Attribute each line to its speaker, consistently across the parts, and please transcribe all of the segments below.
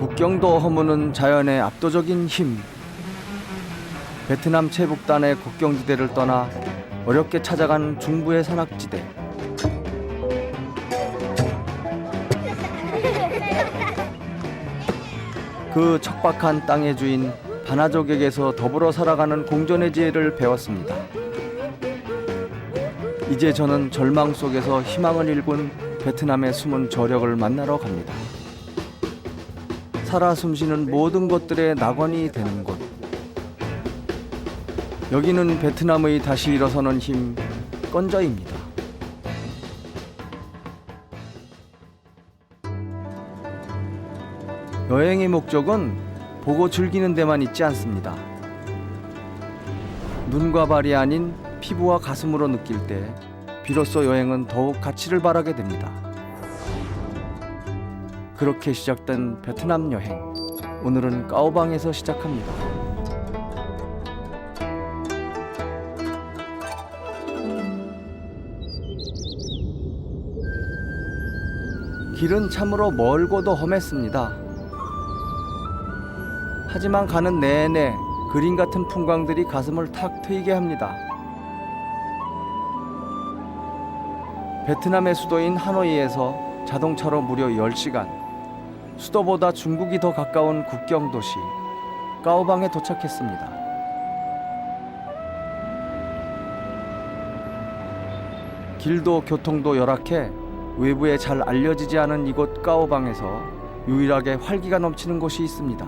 Speaker 1: 국경도 허무는 자연의 압도적인 힘. 베트남 체북단의 국경지대를 떠나 어렵게 찾아간 중부의 산악지대. 그 척박한 땅의 주인 바나족에게서 더불어 살아가는 공존의 지혜를 배웠습니다. 이제 저는 절망 속에서 희망을 일군 베트남의 숨은 저력을 만나러 갑니다. 살아 숨쉬는 모든 것들의 낙원이 되는 곳. 여기는 베트남의 다시 일어서는 힘, 건저입니다. 여행의 목적은 보고 즐기는 데만 있지 않습니다. 눈과 발이 아닌 피부와 가슴으로 느낄 때 비로소 여행은 더욱 가치를 발하게 됩니다. 그렇게 시작된 베트남 여행. 오늘은 까오방에서 시작합니다. 길은 참으로 멀고도 험했습니다. 하지만 가는 내내 그림 같은 풍광들이 가슴을 탁 트이게 합니다. 베트남의 수도인 하노이에서 자동차로 무려 10시간, 수도보다 중국이 더 가까운 국경 도시 까오방에 도착했습니다. 길도 교통도 열악해 외부에 잘 알려지지 않은 이곳 까오방에서 유일하게 활기가 넘치는 곳이 있습니다.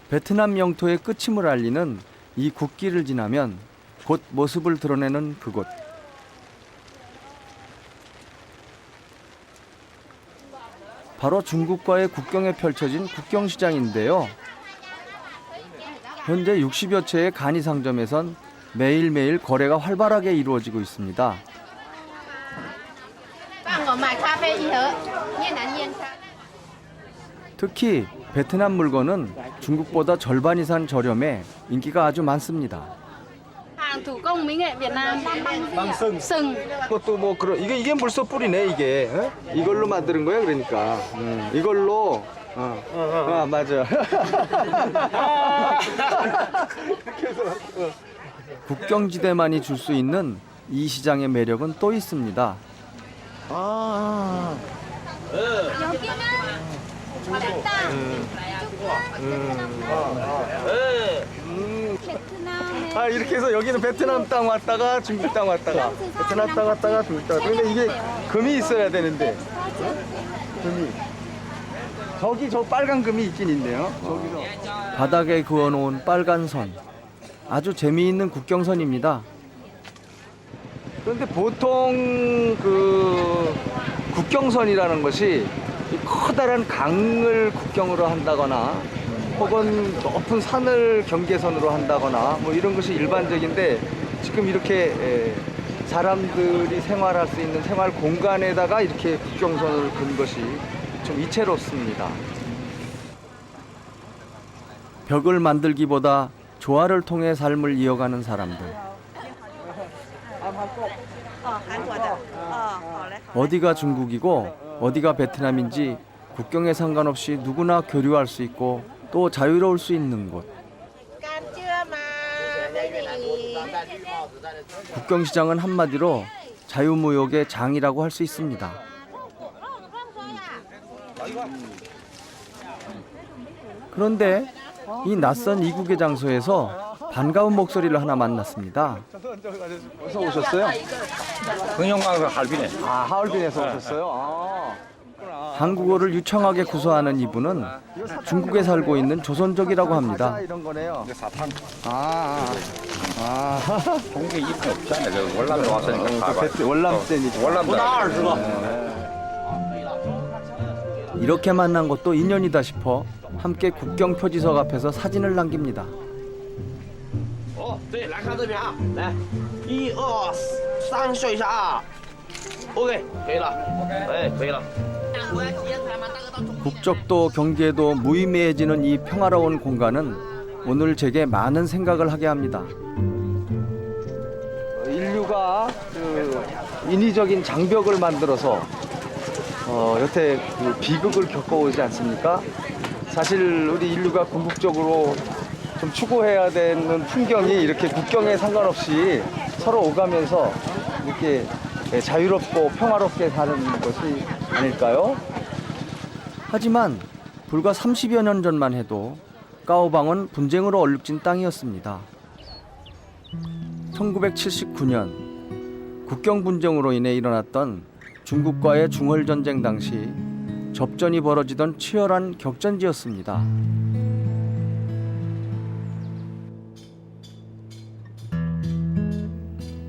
Speaker 1: 베트남 영토의 끝임을 알리는 이 국길을 지나면 곧 모습을 드러내는 그곳. 바로 중국과의 국경에 펼쳐진 국경시장인데요. 현재 60여 채의 간이 상점에선 매일매일 거래가 활발하게 이루어지고 있습니다. 특히 베트남 물건은 중국보다 절반 이상 저렴해 인기가 아주 많습니다. 그것도 뭐 그런 이게 물소 뿌리네 이게. 어? 이걸로 만드는 거야 그러니까. 이걸로. 맞아. 국경지대만이 줄 수 있는 이 시장의 매력은 또 있습니다.
Speaker 2: 여기는 베트남에
Speaker 1: 이렇게 해서 여기는 베트남 땅 왔다가 중국 땅 왔다가 베트남 땅 왔다가 중국 땅. 근데 이게 금이 있어야 되는데. 금이. 저기 저 빨간 금이 있긴 있네요. 저기서. 바닥에 그어놓은 빨간 선. 아주 재미있는 국경선입니다. 그런데 보통 그 국경선이라는 것이 커다란 강을 국경으로 한다거나 혹은 높은 산을 경계선으로 한다거나 뭐 이런 것이 일반적인데 지금 이렇게 사람들이 생활할 수 있는 생활 공간에다가 이렇게 국경선을 긋는 것이 좀 이채롭습니다. 벽을 만들기보다 조화를 통해 삶을 이어가는 사람들. 어디가 중국이고 어디가 베트남인지 국경에 상관없이 누구나 교류할 수 있고 또 자유로울 수 있는 곳. 국경시장은 한마디로 자유무역의 장이라고 할 수 있습니다. 그런데 이 낯선 이국의 장소에서 반가운 목소리를 하나 만났습니다. 어디서 오셨어요?
Speaker 3: 경영강사 할빈에.
Speaker 1: 하얼빈에서 오셨어요? 한국어를 유창하게 구사하는 이분은 중국에 살고 있는 조선족이라고 합니다. 이런 거네요.
Speaker 3: 사탕.
Speaker 1: 중국에
Speaker 3: 이름이 없잖아요. 저 월남에 왔으니까 다
Speaker 1: 월남 때니까.
Speaker 3: 월남다.
Speaker 1: 이렇게 만난 것도 인연이다 싶어 함께 국경 표지석 앞에서 사진을 남깁니다.
Speaker 4: 对，来看这边啊，来，1、2、3，秀一下啊。OK，可以了。哎，可以了。
Speaker 1: 국적도 경계도 무의미해지는 이 평화로운 공간은 오늘 제게 많은 생각을 하게 합니다. 인류가 그 인위적인 장벽을 만들어서 여태 그 비극을 겪어오지 않습니까? 사실 우리 인류가 궁극적으로 좀 추구해야 되는 풍경이 이렇게 국경에 상관없이 서로 오가면서 이렇게 자유롭고 평화롭게 사는 것이 아닐까요? 하지만 불과 30여 년 전만 해도 까오방은 분쟁으로 얼룩진 땅이었습니다. 1979년 국경 분쟁으로 인해 일어났던 중국과의 중월전쟁 당시 접전이 벌어지던 치열한 격전지였습니다.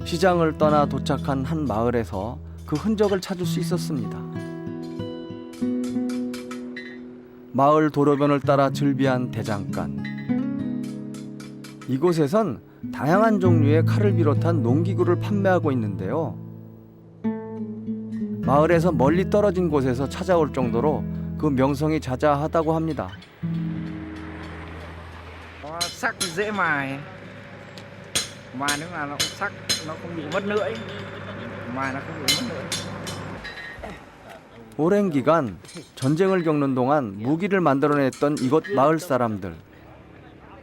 Speaker 1: 시장을 떠나 도착한 한 마을에서 그 흔적을 찾을 수 있었습니다. 마을 도로변을 따라 즐비한 대장간. 이곳에선 다양한 종류의 칼을 비롯한 농기구를 판매하고 있는데요. 마을에서 멀리 떨어진 곳에서 찾아올 정도로 그 명성이 자자하다고 합니다.
Speaker 5: Sắc dễ mài, mài nếu là nó cũng sắc, nó không bị mất lưỡi, mài nó không bị mất lưỡi.
Speaker 1: 오랜 기간 전쟁을 겪는 동안 무기를 만들어냈던 이곳 마을 사람들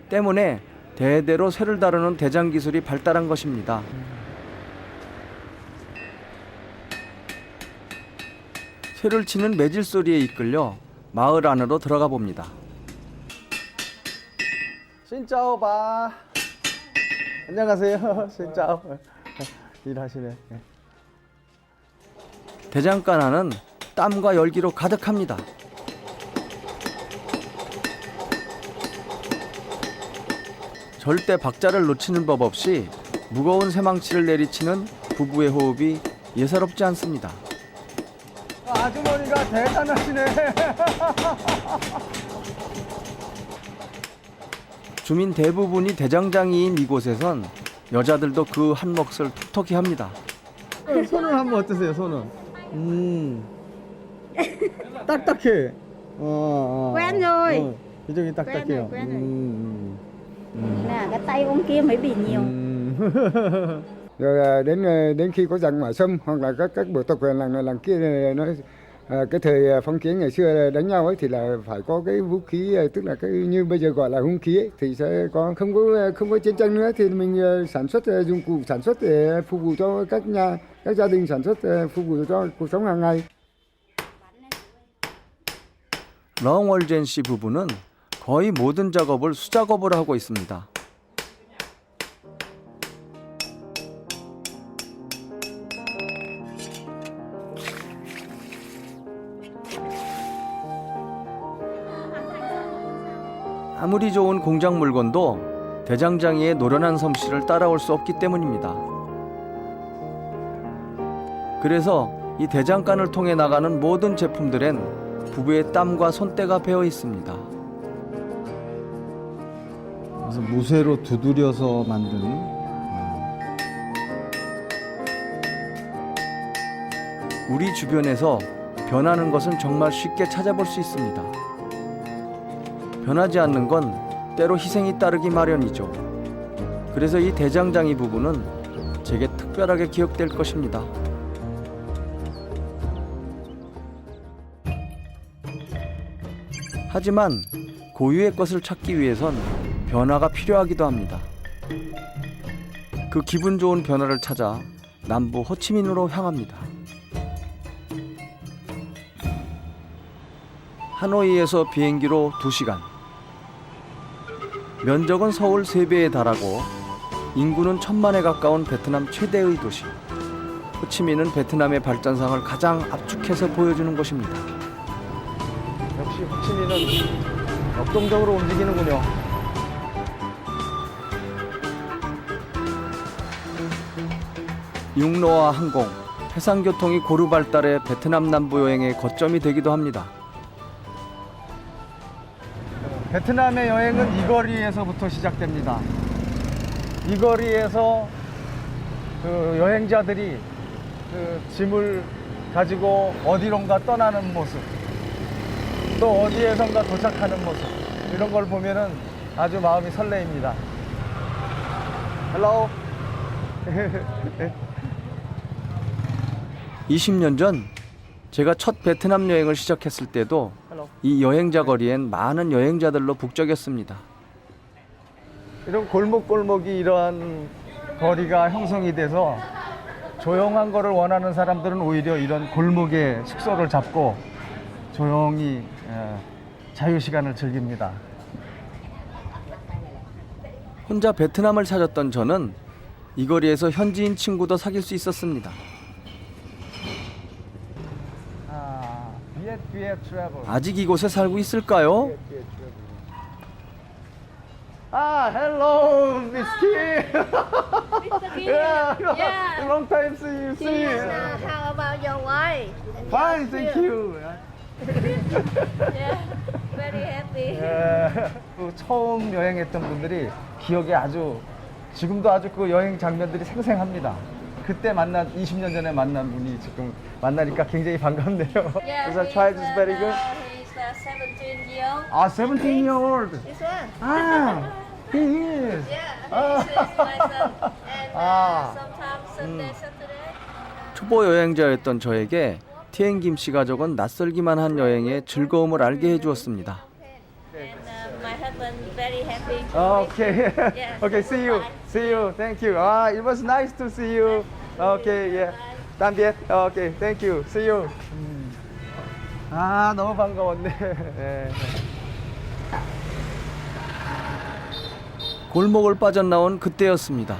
Speaker 1: 때문에 대대로 쇠를 다루는 대장 기술이 발달한 것입니다. 쇠를 치는 매질 소리에 이끌려 마을 안으로 들어가 봅니다. 신짜오바. 안녕하세요. 신짜오. 일하시네. 대장간 안은 땀과 열기로 가득합니다. 절대 박자를 놓치는 법 없이 무거운 쇠망치를 내리치는 부부의 호흡이 예사롭지 않습니다. 아주머니가 대단하시네. 주민 대부분이 대장장이인 이곳에선 여자들도 그 한 몫을 톡톡히 합니다. 손은 한번 어떠세요? 손은? 딱딱해.
Speaker 2: Quen rồi.
Speaker 1: 이쪽이 딱딱해요.
Speaker 2: quen Là cái tay ông kia mới bị nhiều.
Speaker 6: Rồi đến khi có giặc Mã Sâm hoặc là các bộ tộc làng này làng kia nó cái thời phong kiến ngày xưa đánh nhau ấy thì là phải có cái vũ khí, tức là cái như bây giờ gọi là hung khí ấy, thì sẽ không có chiến tranh nữa thì mình sản xuất dụng cụ sản xuất để phục vụ cho các gia đình sản xuất phục vụ cho cuộc sống hàng ngày.
Speaker 1: 렁월젠 씨 부부는 거의 모든 작업을 수작업으로 하고 있습니다. 아무리 좋은 공장 물건도 대장장이의 노련한 솜씨를 따라올 수 없기 때문입니다. 그래서 이 대장간을 통해 나가는 모든 제품들엔 부부의 땀과 손때가 배어 있습니다. 그래서 무쇠로 두드려서 만든 우리 주변에서 변하는 것은 정말 쉽게 찾아볼 수 있습니다. 변하지 않는 건 때로 희생이 따르기 마련이죠. 그래서 이 대장장이 부부는 제게 특별하게 기억될 것입니다. 하지만 고유의 것을 찾기 위해선 변화가 필요하기도 합니다. 그 기분 좋은 변화를 찾아 남부 호치민으로 향합니다. 하노이에서 비행기로 2시간. 면적은 서울 3배에 달하고 인구는 1000만에 가까운 베트남 최대의 도시. 호치민은 베트남의 발전상을 가장 압축해서 보여주는 곳입니다. 역시 호치민은 역동적으로 움직이는군요. 육로와 항공, 해상교통이 고루 발달해 베트남 남부 여행의 거점이 되기도 합니다. 베트남의 여행은 이 거리에서부터 시작됩니다. 이 거리에서 그 여행자들이 그 짐을 가지고 어디론가 떠나는 모습, 또 어디에선가 도착하는 모습, 이런 걸 보면은 아주 마음이 설레입니다. Hello. 20년 전 제가 첫 베트남 여행을 시작했을 때도 이 여행자 거리엔 많은 여행자들로 북적였습니다. 이런 골목골목이 이러한 거리가 형성이 돼서 조용한 거를 원하는 사람들은 오히려 이런 골목에 숙소를 잡고 조용히 자유시간을 즐깁니다. 혼자 베트남을 찾았던 저는 이 거리에서 현지인 친구도 사귈 수 있었습니다. 아직 이곳에 살고 있을까요? hello, Miss Kim.
Speaker 2: Yeah.
Speaker 1: Long time see you.
Speaker 2: How about your wife?
Speaker 1: Fine, thank you.
Speaker 2: Yeah, very happy.
Speaker 1: 처음 여행했던 분들이 기억에 지금도 아주 그 여행 장면들이 생생합니다. 그때 20년 전에 만난 분이 지금 만나니까 굉장히 반갑네요.
Speaker 2: Yeah,
Speaker 1: Is our child is very good?
Speaker 2: He's 17 years old.
Speaker 1: 17-year-old.
Speaker 2: This one?
Speaker 1: He is.
Speaker 2: Yeah, this is my son. And sometimes Sunday, Saturday.
Speaker 1: 초보 여행자였던 저에게 티엔김 씨가 적은 낯설기만 한 여행의 즐거움을 알게 해주었습니다.
Speaker 2: And my husband very happy.
Speaker 1: Okay.
Speaker 2: Yes.
Speaker 1: Okay, see you. See you. Thank you. It was nice to see you. Okay, yeah. tạm biệt. Okay, thank you. See you. 너무 반가웠네. 네. 골목을 빠져나온 그때였습니다.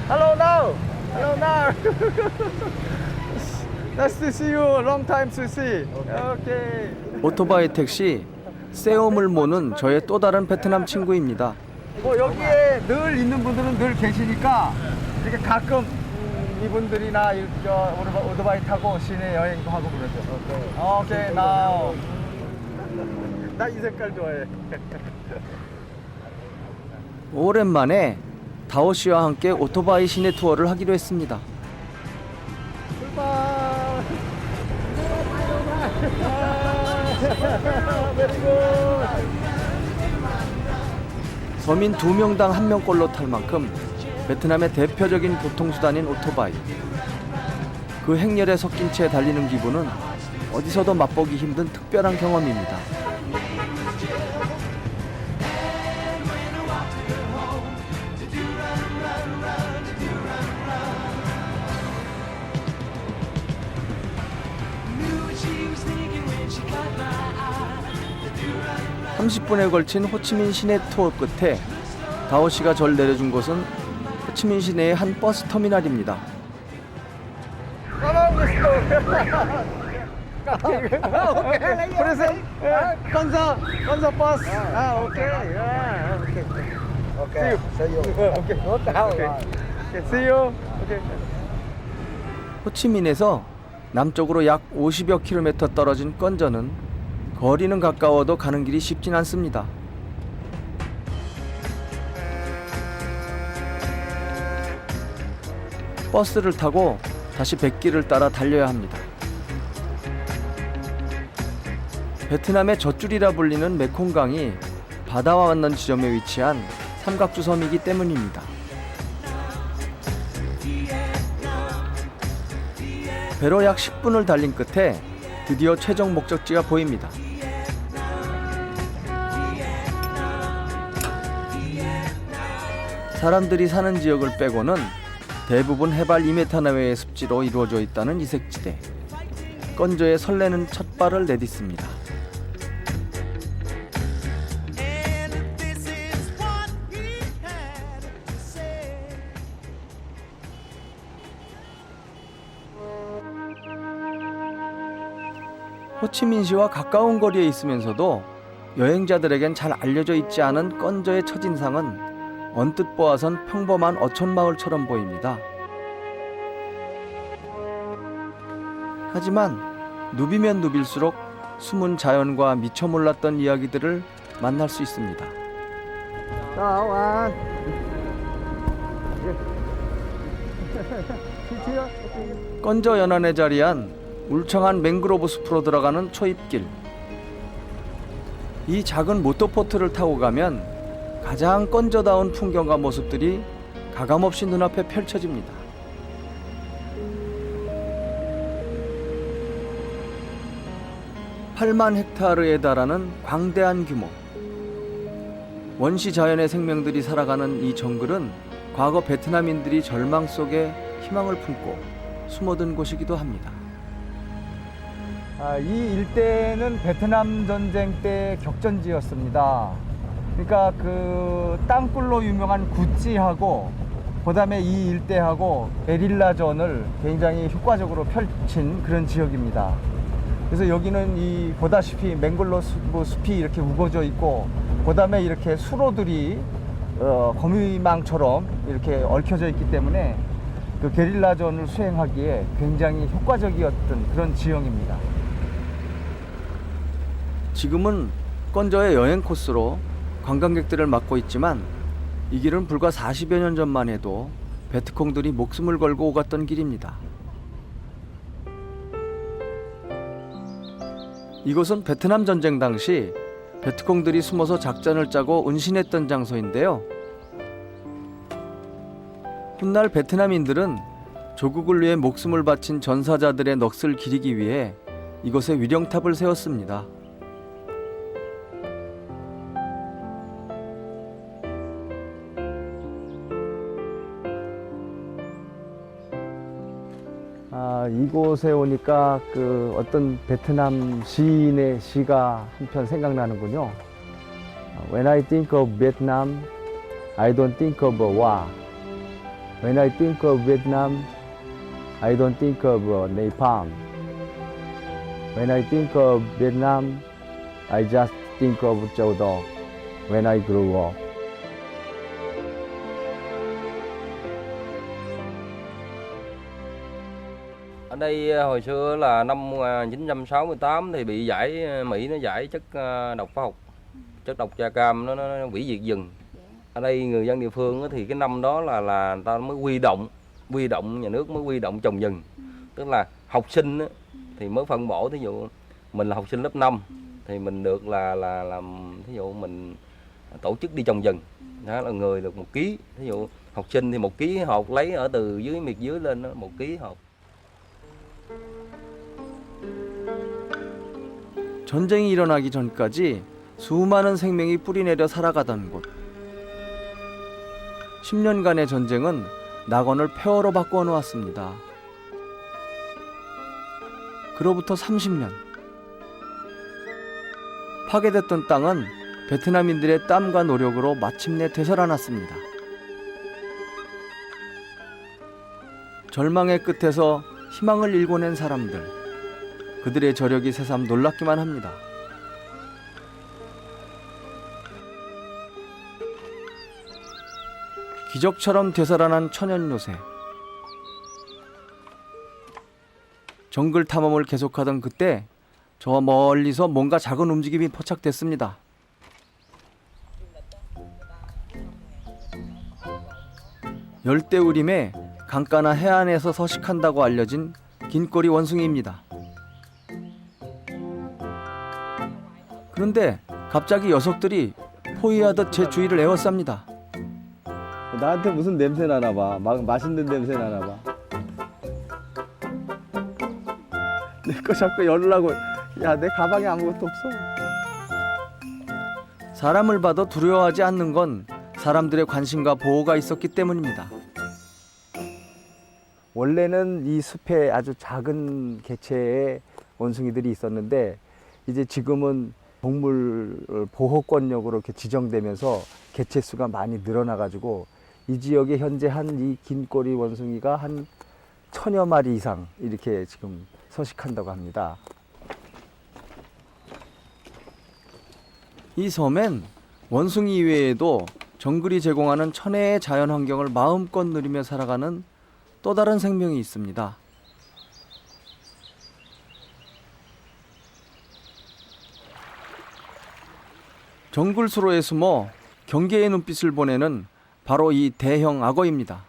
Speaker 1: Hello now. Hello now. Nice to see you. Long time to see. Okay. 오토바이 택시 세옴을 모는 저의 또 다른 베트남 친구입니다. 여기에 늘 있는 분들은 늘 계시니까 이렇게 가끔 이분들이나 오토바이 타고 시내 여행도 하고 그러죠. 오케이, now. 나 이 색깔 좋아해. 오랜만에 다오 씨와 함께 오토바이 시내 투어를 하기로 했습니다. 서민 2명당 1명꼴로 탈 만큼 베트남의 대표적인 교통수단인 오토바이. 그 행렬에 섞인 채 달리는 기분은 어디서도 맛보기 힘든 특별한 경험입니다. (30분에) 걸친 호치민 시내 투어 끝에 다오 씨가 절 내려준 곳은 호치민 시내의 한 버스 터미널입니다. 건서 버스. 오케이. See you. 호치민에서 남쪽으로 약 50여 킬로미터 떨어진 건저는 거리는 가까워도 가는 길이 쉽진 않습니다. 버스를 타고 다시 뱃길을 따라 달려야 합니다. 베트남의 젖줄이라 불리는 메콩강이 바다와 만난 지점에 위치한 삼각주 섬이기 때문입니다. 배로 약 10분을 달린 끝에 드디어 최종 목적지가 보입니다. 사람들이 사는 지역을 빼고는 대부분 해발 2m 내외의 습지로 이루어져 있다는 이색지대. 건저에 설레는 첫 발을 내딛습니다. 호치민시와 가까운 거리에 있으면서도 여행자들에겐 잘 알려져 있지 않은 건저의 첫인상은 언뜻 보아선 평범한 어촌마을처럼 보입니다. 하지만 누비면 누빌수록 숨은 자연과 미처 몰랐던 이야기들을 만날 수 있습니다. 건저 연안에 자리한 울창한 맹그로브 숲으로 들어가는 초입길. 이 작은 모터보트를 타고 가면 가장 건저다운 풍경과 모습들이 가감없이 눈앞에 펼쳐집니다. 8만 헥타르에 달하는 광대한 규모. 원시 자연의 생명들이 살아가는 이 정글은 과거 베트남인들이 절망 속에 희망을 품고 숨어든 곳이기도 합니다. 이 일대는 베트남 전쟁 때 격전지였습니다. 그러니까 그 땅굴로 유명한 구찌하고 그다음에 이 일대하고 게릴라전을 굉장히 효과적으로 펼친 그런 지역입니다. 그래서 여기는 이 보다시피 맹글로브 숲이 이렇게 우거져 있고 그다음에 이렇게 수로들이 거미망처럼 이렇게 얽혀져 있기 때문에 그 게릴라전을 수행하기에 굉장히 효과적이었던 그런 지형입니다. 지금은 건저의 여행 코스로 관광객들을 맡고 있지만 이 길은 불과 40여 년 전만 해도 베트콩들이 목숨을 걸고 오갔던 길입니다. 이곳은 베트남 전쟁 당시 베트콩들이 숨어서 작전을 짜고 운신했던 장소인데요. 훗날 베트남인들은 조국을 위해 목숨을 바친 전사자들의 넋을 기리기 위해 이곳에 위령탑을 세웠습니다. 이곳에 오니까 그 어떤 베트남 시인의 시가 한편 생각나는군요. When I think of Vietnam, I don't think of war. When I think of Vietnam, I don't think of napalm. When I think of Vietnam, I just think of Châu Đốc when I grew up.
Speaker 3: Ở đây hồi xưa là năm 1968 thì bị Mỹ nó giải chất độc hóa học, chất độc da cam nó hủy diệt rừng. Ở đây người dân địa phương thì cái năm đó là người ta mới huy động nhà nước mới huy động trồng rừng. Tức là học sinh thì mới phân bổ, thí dụ mình là học sinh lớp 5 thì mình được là thí dụ mình tổ chức đi trồng rừng. Đó là người được 1 ký. Thí dụ học sinh thì 1 ký hột lấy ở từ dưới miệt dưới lên đó, 1 ký hột.
Speaker 1: 전쟁이 일어나기 전까지 수많은 생명이 뿌리내려 살아가던 곳. 10년간의 전쟁은 낙원을 폐허로 바꾸어 놓았습니다. 그로부터 30년. 파괴됐던 땅은 베트남인들의 땀과 노력으로 마침내 되살아났습니다. 절망의 끝에서 희망을 일궈낸 사람들. 그들의 저력이 새삼 놀랍기만 합니다. 기적처럼 되살아난 천연 요새. 정글 탐험을 계속하던 그때 저 멀리서 뭔가 작은 움직임이 포착됐습니다. 열대우림에 강가나 해안에서 서식한다고 알려진 긴꼬리 원숭이입니다. 그런데 갑자기 녀석들이 포위하듯 제 주위를 에워쌉니다. 나한테 무슨 냄새 나나 봐. 맛있는 냄새 나나 봐. 내 거 자꾸 열으려고. 야, 내 가방에 아무것도 없어. 사람을 봐도 두려워하지 않는 건 사람들의 관심과 보호가 있었기 때문입니다. 원래는 이 숲에 아주 작은 개체의 원숭이들이 있었는데 이제 지금은 동물 보호권역으로 이렇게 지정되면서 개체 수가 많이 늘어나가지고 이 지역에 현재 한 이 긴꼬리 원숭이가 한 1000여 마리 이상 이렇게 지금 서식한다고 합니다. 이 섬엔 원숭이 이외에도 정글이 제공하는 천혜의 자연 환경을 마음껏 누리며 살아가는 또 다른 생명이 있습니다. 정글 수로에 숨어 경계의 눈빛을 보내는 바로 이 대형 악어입니다.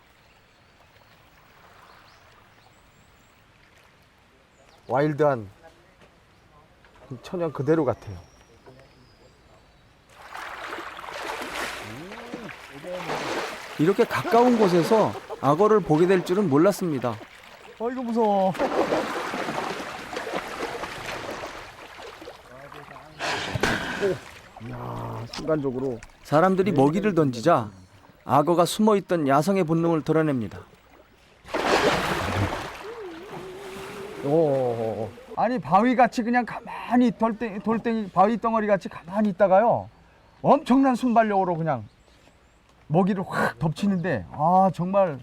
Speaker 1: 와일드한 천연 그대로 같아요. 이렇게 가까운 곳에서 악어를 보게 될 줄은 몰랐습니다. 이거 무서워. 이야, 순간적으로
Speaker 7: 사람들이 먹이를 던지자 악어가 숨어있던 야성의 본능을 드러냅니다.
Speaker 1: 오. 아니 바위같이 그냥 가만히 돌덩이 바위 덩어리같이 가만히 있다가요 엄청난 순발력으로 그냥 먹이를 확 덮치는데 아 정말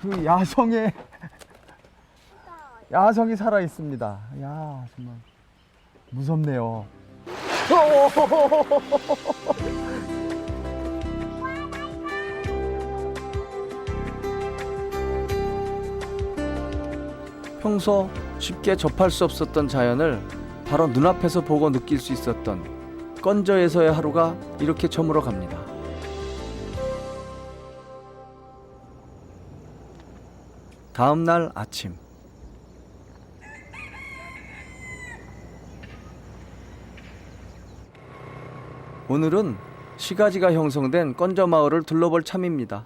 Speaker 1: 그 야성이 살아 있습니다. 야 정말 무섭네요.
Speaker 7: 평소 쉽게 접할 수 없었던 자연을 바로 눈앞에서 보고 느낄 수 있었던 건저에서의 하루가 이렇게 저물어 갑니다. 다음 날 아침. 오늘은 시가지가 형성된 건저 마을을 둘러볼 참입니다.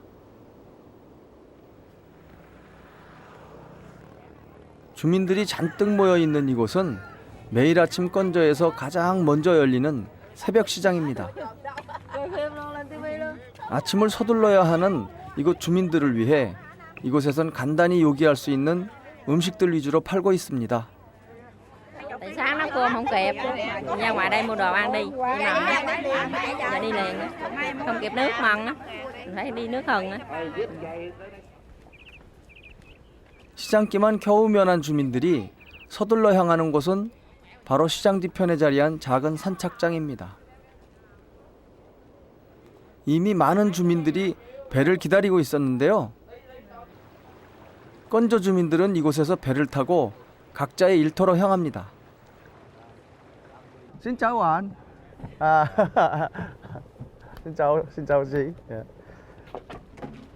Speaker 7: 주민들이 잔뜩 모여 있는 이곳은 매일 아침 건저에서 가장 먼저 열리는 새벽 시장입니다. 아침을 서둘러야 하는 이곳 주민들을 위해 이곳에선 간단히 요기할 수 있는 음식들 위주로 팔고 있습니다.
Speaker 2: Tại sáng nấu cơm không kịp, ra ngoài đây mua đồ ăn đi, giờ đi liền, không kịp nước mần á, phải đi nước hừng á.
Speaker 7: 시장길만 겨우 면한 주민들이 서둘러 향하는 곳은 바로 시장 뒤편에 자리한 작은 산착장입니다. 이미 많은 주민들이 배를 기다리고 있었는데요. 건저 주민들은 이곳에서 배를 타고 각자의 일터로 향합니다.
Speaker 1: Xin chào anh. À, xin chào chị. Yeah.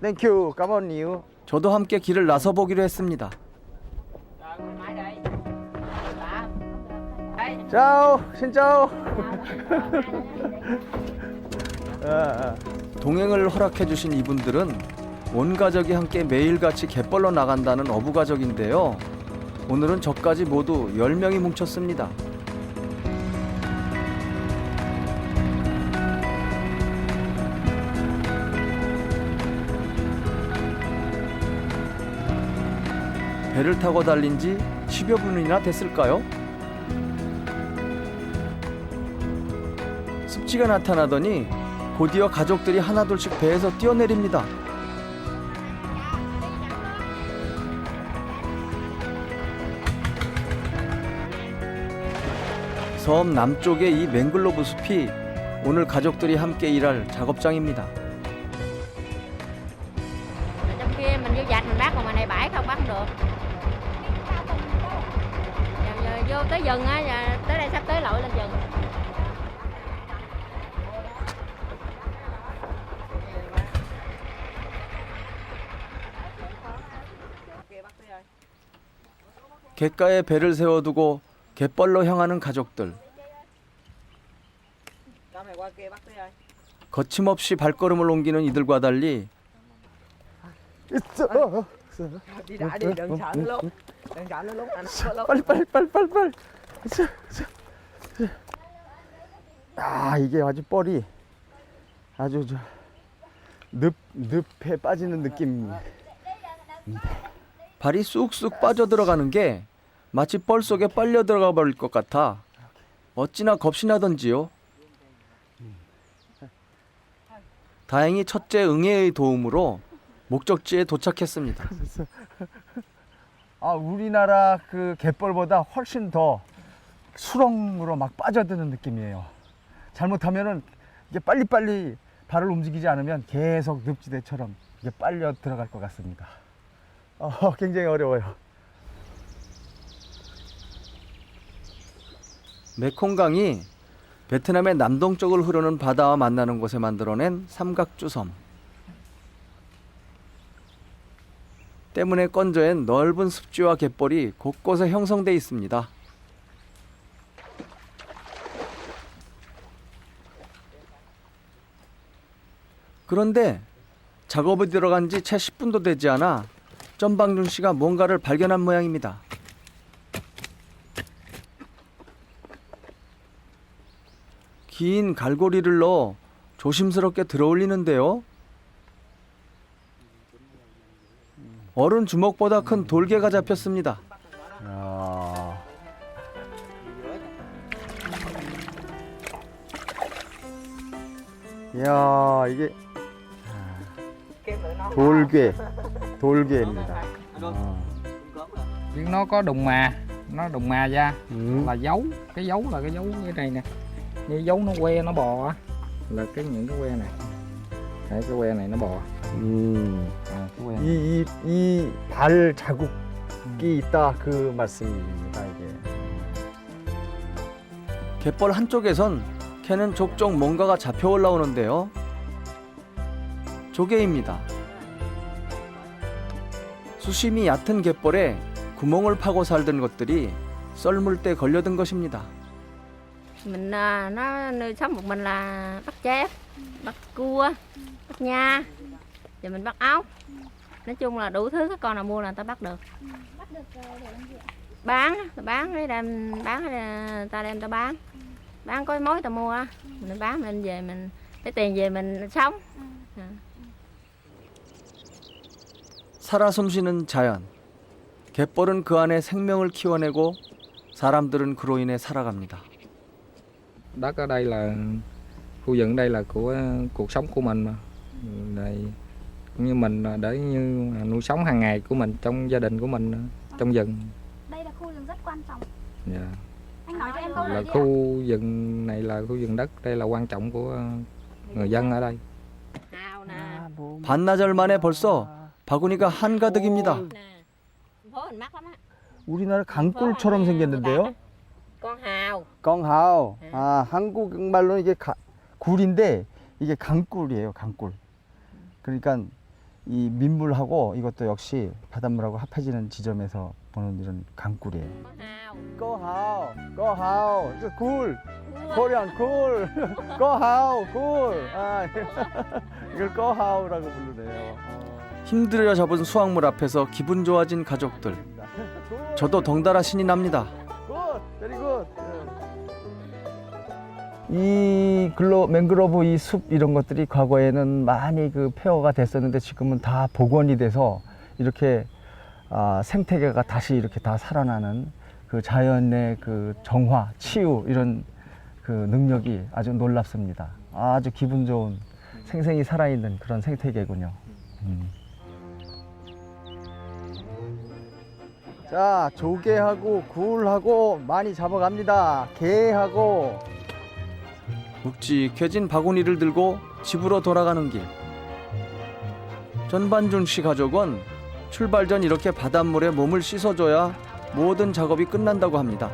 Speaker 1: Thank you, cảm ơn nhiều.
Speaker 7: 저도 함께 길을 나서보기로 했습니다.
Speaker 1: Chào, xin chào.
Speaker 7: 동행을 허락해 주신 이분들은 온 가족이 함께 매일같이 갯벌로 나간다는 어부가족인데요. 오늘은 저까지 모두 10명이 뭉쳤습니다. 배를 타고 달린 지 10여 분이나 됐을까요? 습지가 나타나더니 곧이어 가족들이 하나둘씩 배에서 뛰어내립니다. 섬 남쪽의 이 맹글로브 숲이 오늘 가족들이 함께 일할 작업장입니다.
Speaker 2: Ở trong kia mình vô dạch mình bắt, còn ngoài này bãi không bắt không được. Giờ vô tới rừng á, giờ tới đây sắp tới lội lên rừng.
Speaker 7: 갯가에 배를 세워두고 갯벌로 향하는 가족들. 거침없이 발걸음을 옮기는 이들과 달리
Speaker 5: Đi đã đi, đừng sợ nó lúc. Đừng sợ nó lúc, anh sợ lúc.
Speaker 1: 빨리. 아 이게 아주 뻘이 아주 늪에 빠지는 느낌입니다.
Speaker 7: 발이 쑥쑥 빠져들어가는 게 마치 뻘 속에 빨려 들어가 버릴 것 같아 어찌나 겁이 나던지요. 다행히 첫째 응애의 도움으로 목적지에 도착했습니다.
Speaker 1: 아 우리나라 그 갯벌보다 훨씬 더 수렁으로 막 빠져드는 느낌이에요. 잘못하면은 이게 빨리빨리 발을 움직이지 않으면 계속 늪지대처럼 이게 빨려 들어갈 것 같습니다. 굉장히 어려워요.
Speaker 7: 메콩강이 베트남의 남동쪽을 흐르는 바다와 만나는 곳에 만들어낸 삼각주섬. 때문에 건저엔 넓은 습지와 갯벌이 곳곳에 형성돼 있습니다. 그런데 작업에 들어간 지 채 10분도 되지 않아 점방준 씨가 뭔가를 발견한 모양입니다. 긴 갈고리를 넣어 조심스럽게 들어올리는데요. 어른 주먹보다 큰 돌개가 잡혔습니다.
Speaker 1: 이야, 이게 돌괴입니다.
Speaker 5: Nó có đùng mà, nó đùng mà ra là dấu, cái dấu là cái dấu như này nè, như dấu nó que nó bò á, là những cái que này, cái que này nó bò. cái que.
Speaker 1: 이 발 자국이 있다 그 말씀입니다, 이게.
Speaker 7: 갯벌 한쪽에선 캐는 족족 뭔가가 잡혀 올라오는데요. 조개입니다. 수심이 얕은 갯벌에 구멍을 파고 살던 것들이 썰물 때 걸려든 것입니다.
Speaker 2: Mình nó nuôi sống một mình là bắt chép, bắt cua, bắt nha, rồi mình bắt ốc. Nói chung là đủ thứ các con nào mua là người ta bắt được.
Speaker 8: Bắt được để làm gì ạ?
Speaker 2: Bán lấy đem bán, ta đem ta bán. Bán có mối ta mua, mình bán mình về mình lấy tiền về mình sống.
Speaker 7: 살아 숨쉬는 자연. 갯벌은 그 안에 생명을 키워내고 사람들은 그로 인해 살아갑니다.
Speaker 5: Đất ở đây là khu vực đây là của cuộc sống của mình mà. Này cũng như mình là để như nuôi sống hàng ngày của mình trong gia đình của mình trong rừng.
Speaker 8: Đây là khu rừng rất quan trọng.
Speaker 5: Dạ.
Speaker 8: Anh nói cho em câu
Speaker 5: Là
Speaker 8: này đi ạ.
Speaker 5: khu rừng này là khu rừng đất, đây là quan trọng của người dân ở đây.
Speaker 2: Hào nè.
Speaker 7: 반나절 만에 벌써 바구니가 한가득입니다.
Speaker 2: Phố mình mắc lắm á.
Speaker 1: 우리나라 강꿀처럼 생겼는데요.
Speaker 2: Con hào.
Speaker 1: 껑하오. 아, 한국 말로는 이게 굴인데 이게 강꿀이에요, 강꿀. 그러니까 이 민물하고 이것도 역시 바닷물하고 합해지는 지점에서 보는 이런 강꿀이에요.
Speaker 2: Con hào.
Speaker 1: 꺼하오. 이거 굴. 코리안 굴. 꺼하오, 굴. 아, 이걸 꺼하오라고 부르네요.
Speaker 7: 힘들여 잡은 수확물 앞에서 기분 좋아진 가족들. 저도 덩달아 신이 납니다.
Speaker 1: 굿, very good. 이 맹그로브 이 숲 이런 것들이 과거에는 많이 그 폐허가 됐었는데 지금은 다 복원이 돼서 이렇게 생태계가 다시 이렇게 다 살아나는 그 자연의 그 정화, 치유 이런 그 능력이 아주 놀랍습니다. 아주 기분 좋은 생생히 살아있는 그런 생태계군요. 자, 조개하고 굴하고 많이 잡아갑니다. 게하고.
Speaker 7: 묵직해진 바구니를 들고 집으로 돌아가는 길. 전반준 씨 가족은 출발 전 이렇게 바닷물에 몸을 씻어줘야 모든 작업이 끝난다고 합니다.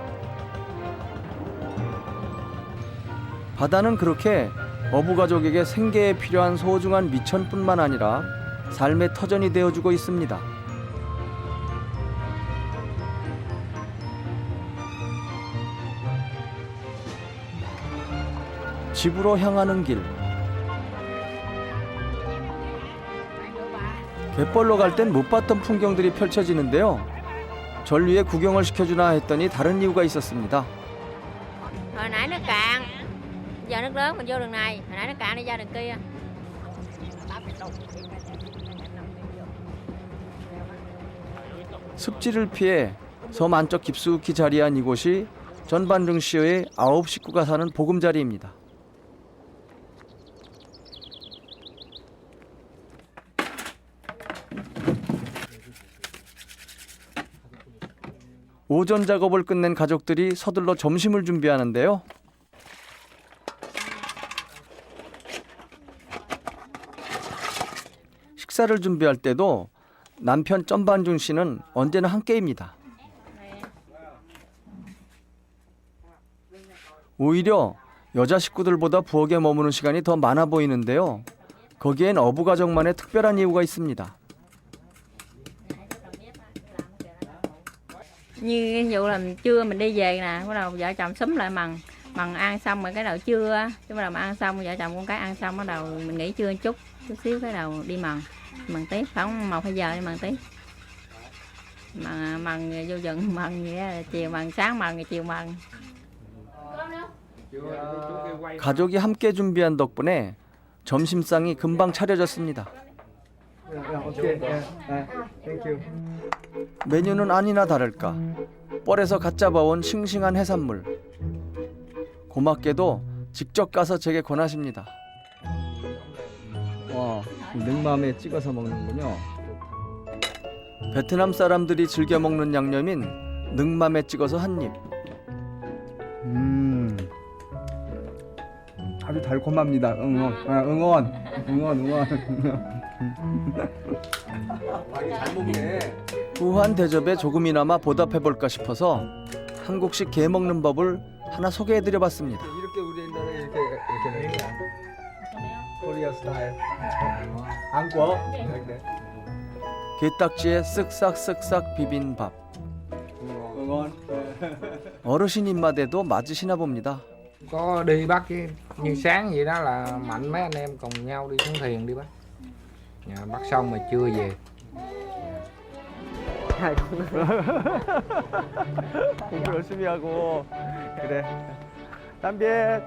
Speaker 7: 바다는 그렇게 어부 가족에게 생계에 필요한 소중한 미천뿐만 아니라 삶의 터전이 되어주고 있습니다. 집으로 향하는 길. 갯벌로 갈 땐 못 봤던 풍경들이 펼쳐지는데요. 절 위에 구경을 시켜주나 했더니 다른 이유가 있었습니다.
Speaker 2: Hồi nãy nước cạn, giờ nước lớn mình vô đường này. Hồi nãy nước cạn đi ra đường kia.
Speaker 7: 습지를 피해 섬 안쪽 깊숙이 자리한 이곳이 전반중 씨의 9 식구가 사는 보금자리입니다. 오전 작업을 끝낸 가족들이 서둘러 점심을 준비하는데요. 식사를 준비할 때도 남편 전반중 씨는 언제나 함께입니다. 오히려 여자 식구들보다 부엌에 머무는 시간이 더 많아 보이는데요. 거기엔 어부 가족만의 특별한 이유가 있습니다.
Speaker 2: Như ví dụ là trưa mình đi về nè, bắt đầu vợ chồng xúm lại mần ăn xong rồi cái đầu trưa, cái bắt đầu mà ăn xong vợ chồng con cái ăn xong bắt đầu mình nghỉ trưa chút xíu cái đầu đi mần tiếp, khoảng 1-2 giờ đi mần tiếp. Mần vô rừng mần vậy đó, chiều mần sáng mần chiều mần.
Speaker 7: 가족이 함께 준비한 덕분에 점심상이 금방 차려졌습니다.
Speaker 1: 오케이. 땡큐.
Speaker 7: 메뉴는 아니나 다를까 뻘에서 갓 잡아온 싱싱한 해산물. 고맙게도 직접 가서 제게 권하십니다.
Speaker 1: 와, 능맘에 찍어서 먹는군요.
Speaker 7: 베트남 사람들이 즐겨 먹는 양념인 능맘에 찍어서 한 입.
Speaker 1: 아주 달콤합니다. 응원. 잘 먹네.
Speaker 7: 후한 대접에 조금이나마 보답해볼까 싶어서 한국식 게 먹는 법을 하나 소개해드려봤습니다.
Speaker 1: 이렇게 우리 옛날에 이렇게 먹는 거야. 코리아 스타일. 한국. 이렇게.
Speaker 7: 게딱지에 쓱싹쓱싹 비빈 밥.
Speaker 1: 응원.
Speaker 7: 어르신 입맛에도 맞으시나 봅니다.
Speaker 5: Có đi bắt chứ, như sáng vậy đó là mạnh mấy anh em cùng nhau đi xuống thuyền đi bác. Bắt xong mà chưa về.
Speaker 1: 공부 열심히 하고. 그래. 담배.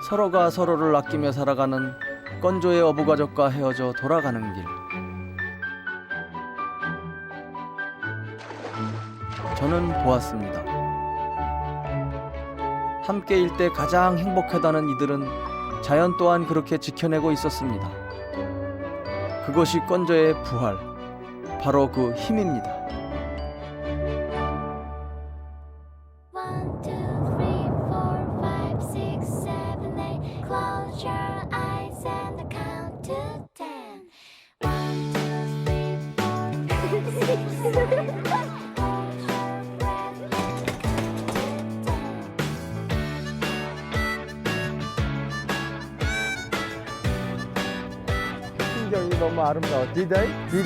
Speaker 7: 서로가 서로를 아끼며 살아가는 건조의 어부가족과 헤어져 돌아가는 길. 저는 보았습니다. 함께일 때 가장 행복하다는 이들은 자연 또한 그렇게 지켜내고 있었습니다. 그것이 건조의 부활, 바로 그 힘입니다.
Speaker 8: 1, 2, 3, 4, 5, 6, 7, 8. Close your eyes and count to 10. 1, 2, 3, 4, 5, 6, 7, 8.
Speaker 1: 풍경이 너무 아름다워. 디들? 예.